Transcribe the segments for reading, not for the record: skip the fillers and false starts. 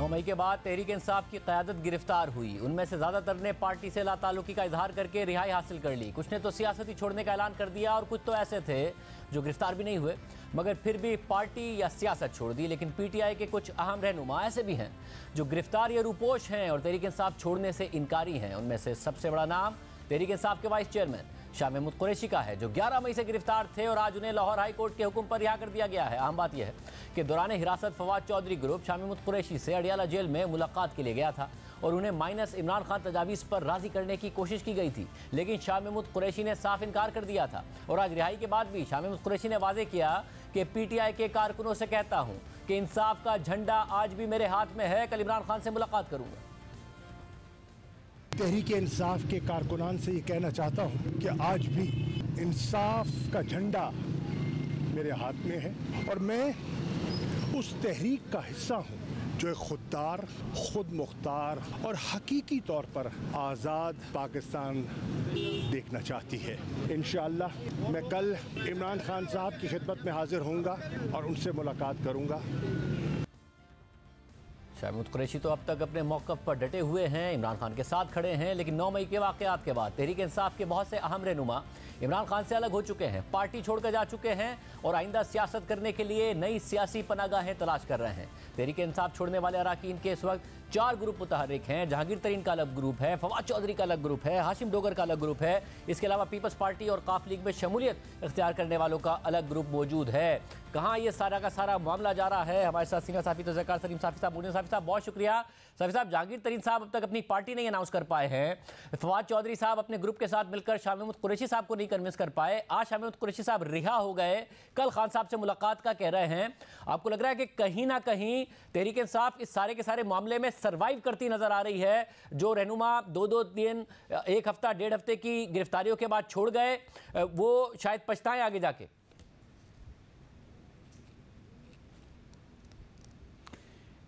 9 मई के बाद तहरीक इंसाफ की क़यादत गिरफ्तार हुई। उनमें से ज़्यादातर ने पार्टी से लाताल्लुकी का इजहार करके रिहाई हासिल कर ली। कुछ ने तो सियासत ही छोड़ने का ऐलान कर दिया और कुछ तो ऐसे थे जो गिरफ्तार भी नहीं हुए मगर फिर भी पार्टी या सियासत छोड़ दी। लेकिन पीटीआई के कुछ अहम रहनुमा ऐसे भी हैं जो गिरफ्तार या रूपोश हैं और तहरीक इंसाफ छोड़ने से इनकारी हैं। उनमें से सबसे बड़ा नाम तहरीक इंसाफ के वाइस चेयरमैन शाह महमूद कुरैशी का है, जो 11 मई से गिरफ्तार थे और आज उन्हें लाहौर हाई कोर्ट के हुक्म पर रिहा कर दिया गया है। अहम बात यह है कि दौरान हिरासत फवाद चौधरी ग्रुप शाह महमूद कुरैशी से अडियाला जेल में मुलाकात के लिए गया था और उन्हें माइनस इमरान खान तजावीज़ पर राजी करने की कोशिश की गई थी, लेकिन शाह महमूद कुरैशी ने साफ इनकार कर दिया था। और आज रिहाई के बाद भी शाह महमूद कुरैशी ने वाजे किया कि पीटीआई के कारकुनों से कहता हूँ कि इंसाफ का झंडा आज भी मेरे हाथ में है, कल इमरान खान से मुलाकात करूँगा। तहरीक इंसाफ के कारकुनान से ये कहना चाहता हूँ कि आज भी इंसाफ का झंडा मेरे हाथ में है और मैं उस तहरीक का हिस्सा हूँ जो एक खुददार, खुद मुख्तार और हकीकी तौर पर आज़ाद पाकिस्तान देखना चाहती है। इंशाअल्लाह मैं कल इमरान खान साहब की खिदमत में हाजिर होऊंगा और उनसे मुलाकात करूँगा। शाह महमूद कुरैशी तो अब तक अपने मौक़िफ़ पर डटे हुए हैं, इमरान खान के साथ खड़े हैं, लेकिन 9 मई के वाक़यात के बाद तहरीक इंसाफ के बहुत से अहम रहनुमा इमरान खान से अलग हो चुके हैं, पार्टी छोड़कर जा चुके हैं और आइंदा सियासत करने के लिए नई सियासी पनागाहें तलाश कर रहे हैं। तहरीक इंसाफ छोड़ने वाले अरकान के इस वक्त 4 ग्रुप मुतहर्रिक हैं। जहांगीर तरीन का अलग ग्रुप है, फवाद चौधरी का अलग ग्रुप है, हाशिम डोगर का अलग ग्रुप है। इसके अलावा पीपल्स पार्टी और काफ लीग में शमूलियत इख्तियार करने वालों का अलग ग्रुप मौजूद है। कहाँ ये सारा का सारा मामला जा रहा है, हमारे साथ सीनियर साफी तज़क्कार सलीम साफी साहब मौजूद। साफी साहब बहुत शुक्रिया। साफी साहब, जहांगीर तरीन साहब अब तक अपनी पार्टी नहीं अनाउंस कर पाए हैं, फवाद चौधरी साहब अपने ग्रुप के साथ मिलकर शाह महमूद कुरैशी साहब को नहीं कन्विंस कर पाए, आज शाह महमूद कुरैशी साहब रिहा हो गए, कल खान साहब से मुलाकात का कह रहे हैं। आपको लग रहा है कि कहीं ना कहीं तहरीक इंसाफ इस सारे के सारे मामले में सर्वाइव करती नजर आ रही है? जो रहनुमा 2-2 दिन, 1 हफ्ता, 1.5 हफ्ते की गिरफ्तारियों के बाद छोड़ गए, वो शायद पछताएं आगे जाके।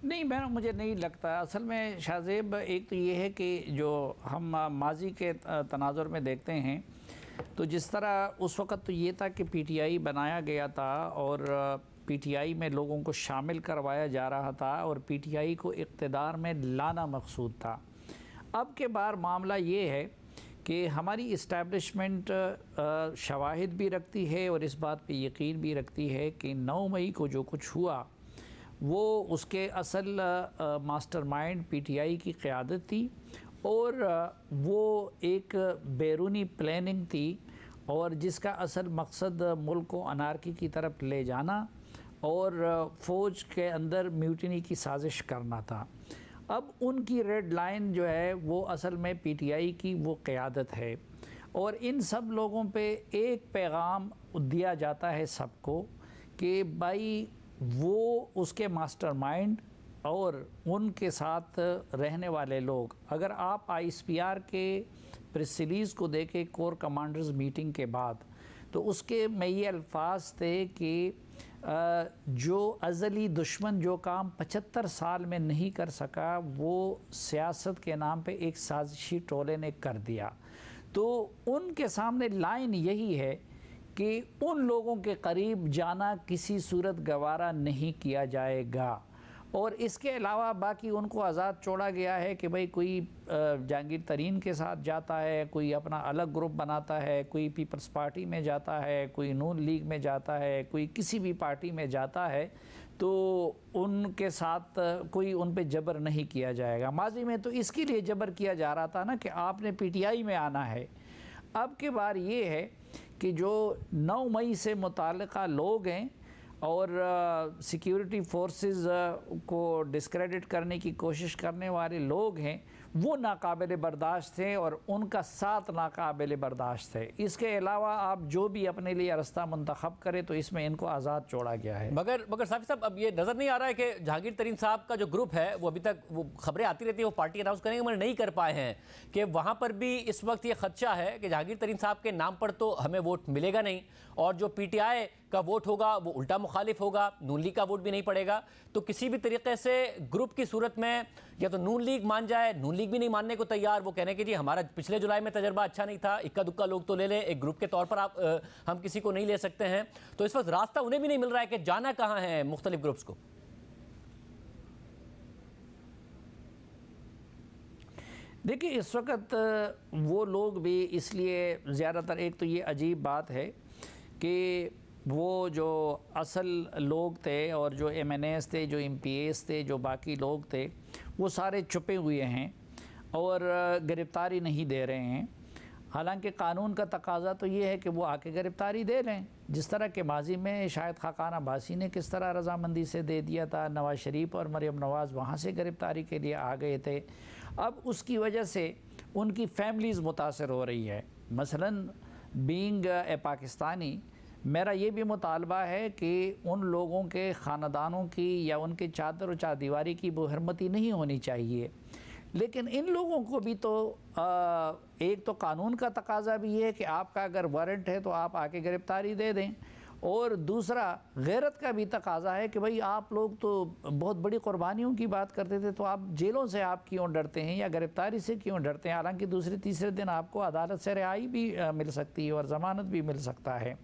नहीं, मुझे नहीं लगता। असल में शाहजेब, एक तो ये है कि जो हम माजी के तनाजुर में देखते हैं तो जिस तरह उस वक़्त तो ये था कि पीटीआई बनाया गया था और पीटीआई में लोगों को शामिल करवाया जा रहा था और पीटीआई को इक़्तिदार में लाना मकसूद था। अब के बार मामला ये है कि हमारी इस्टेब्लिशमेंट शवाहिद भी रखती है और इस बात पे यकीन भी रखती है कि 9 मई को जो कुछ हुआ वो उसके असल मास्टरमाइंड पीटीआई की क़यादत थी और वो एक बैरूनी प्लानिंग थी और जिसका असल मकसद मुल्क को अनारकी की तरफ ले जाना और फ़ौज के अंदर म्यूटिनी की साजिश करना था। अब उनकी रेड लाइन जो है वो असल में पीटीआई की वो क़यादत है और इन सब लोगों पे एक पैगाम दिया जाता है सबको कि भाई वो उसके मास्टरमाइंड और उनके साथ रहने वाले लोग, अगर आप आईएसपीआर के प्रेस रिलीज़ को देखें कोर कमांडर्स मीटिंग के बाद, तो उसके में ये अल्फाज थे कि जो अज़ली दुश्मन जो काम 75 साल में नहीं कर सका वो सियासत के नाम पे एक साजिशी टोले ने कर दिया। तो उनके सामने लाइन यही है कि उन लोगों के करीब जाना किसी सूरत गवारा नहीं किया जाएगा और इसके अलावा बाकी उनको आज़ाद छोड़ा गया है कि भाई कोई जहांगीर तरीन के साथ जाता है, कोई अपना अलग ग्रुप बनाता है, कोई पीपल्स पार्टी में जाता है, कोई नून लीग में जाता है, कोई किसी भी पार्टी में जाता है, तो उनके साथ कोई उन पे जबर नहीं किया जाएगा। माजी में तो इसके लिए जबर किया जा रहा था ना कि आपने पीटीआई में आना है। अब के बार ये है कि जो 9 मई से मुताल्लिक़ा लोग हैं और सिक्योरिटी फोर्सेस को डिस्क्रेडिट करने की कोशिश करने वाले लोग हैं, वो नाकाबिल बर्दाश्त थे और उनका साथ नाकाबिल बर्दाश्त है। इसके अलावा आप जो भी अपने लिए रास्ता मुंतखब करें तो इसमें इनको आज़ाद छोड़ा गया है। मगर साफी साहब, अब ये नज़र नहीं आ रहा है कि जहांगीर तरीन साहब का जो ग्रुप है वो अभी तक, वो खबरें आती रहती है वो पार्टी अनाउंस करेंगे मगर नहीं कर पाए हैं, कि वहाँ पर भी इस वक्त ये खदशा है कि जहांगीर तरीन साहब के नाम पर तो हमें वोट मिलेगा नहीं और जो पीटीआई का वोट होगा वो उल्टा मुखालिफ होगा, नून लीग का वोट भी नहीं पड़ेगा। तो किसी भी तरीके से ग्रुप की सूरत में या तो नून लीग मान जाए, नून लीग भी नहीं मानने को तैयार, वो कहने कि जी हमारा पिछले जुलाई में तजर्बा अच्छा नहीं था, इक्का दुक्का लोग तो ले लें, एक ग्रुप के तौर पर आप हम किसी को नहीं ले सकते हैं। तो इस वक्त रास्ता उन्हें भी नहीं मिल रहा है कि जाना कहाँ है मुख्तलिफ ग्रुप्स को। देखिए, इस वक्त वो लोग भी इसलिए ज़्यादातर, एक तो ये अजीब बात है कि वो जो असल लोग थे और जो MNAs थे, जो MPAs थे, जो बाकी लोग थे, वो सारे छुपे हुए हैं और गिरफ़्तारी नहीं दे रहे हैं। हालांकि कानून का तकाजा तो ये है कि वो आके गिरफ़्तारी दे लें, जिस तरह के माजी में शायद खाकान अब्बासी ने किस तरह रजामंदी से दे दिया था। नवाज़ शरीफ और मरियम नवाज़ वहाँ से गिरफ़्तारी के लिए आ गए थे। अब उसकी वजह से उनकी फैमिलीज़ मुतासर हो रही है। मसलन बीइंग ए पाकिस्तानी, मेरा ये भी मुतालबा है कि उन लोगों के ख़ानदानों की या उनके चादर और चारदीवारी की बेहरमती नहीं होनी चाहिए। लेकिन इन लोगों को भी तो एक तो कानून का तकाजा भी है कि आपका अगर वारंट है तो आप आके गिरफ़्तारी दे दें, और दूसरा गैरत का भी तकाजा है कि भाई आप लोग तो बहुत बड़ी कुर्बानियों की बात करते थे, तो आप जेलों से आप क्यों डरते हैं या गिरफ़्तारी से क्यों डरते हैं? हालांकि दूसरे तीसरे दिन आपको अदालत से रिहाई भी मिल सकती है और ज़मानत भी मिल सकता है।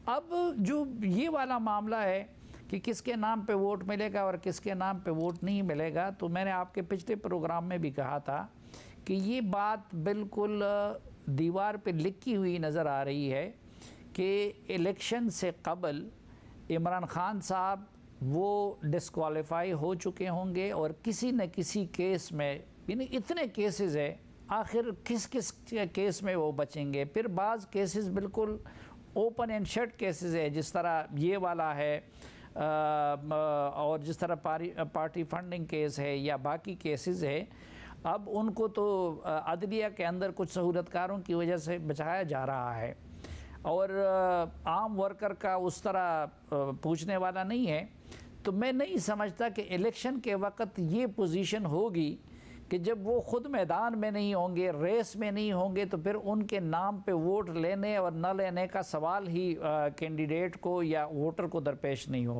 अब जो ये वाला मामला है कि किसके नाम पे वोट मिलेगा और किसके नाम पे वोट नहीं मिलेगा, तो मैंने आपके पिछले प्रोग्राम में भी कहा था कि ये बात बिल्कुल दीवार पे लिखी हुई नज़र आ रही है कि इलेक्शन से कबल इमरान खान साहब वो डिस्क्वालीफाई हो चुके होंगे और किसी न किसी केस में, यानी इतने केसेस है, आखिर किस किस केस में वो बचेंगे। फिर बाज़ केसेस बिल्कुल ओपन एंड शट केसेस है, जिस तरह ये वाला है और जिस तरह पार्टी फंडिंग केस है या बाकी केसेस है। अब उनको तो अदलिया के अंदर कुछ सहूलतकारों की वजह से बचाया जा रहा है और आम वर्कर का उस तरह पूछने वाला नहीं है। तो मैं नहीं समझता कि इलेक्शन के वक्त ये पोजीशन होगी कि जब वो ख़ुद मैदान में नहीं होंगे, रेस में नहीं होंगे, तो फिर उनके नाम पे वोट लेने और न लेने का सवाल ही कैंडिडेट को या वोटर को दरपेश नहीं हो।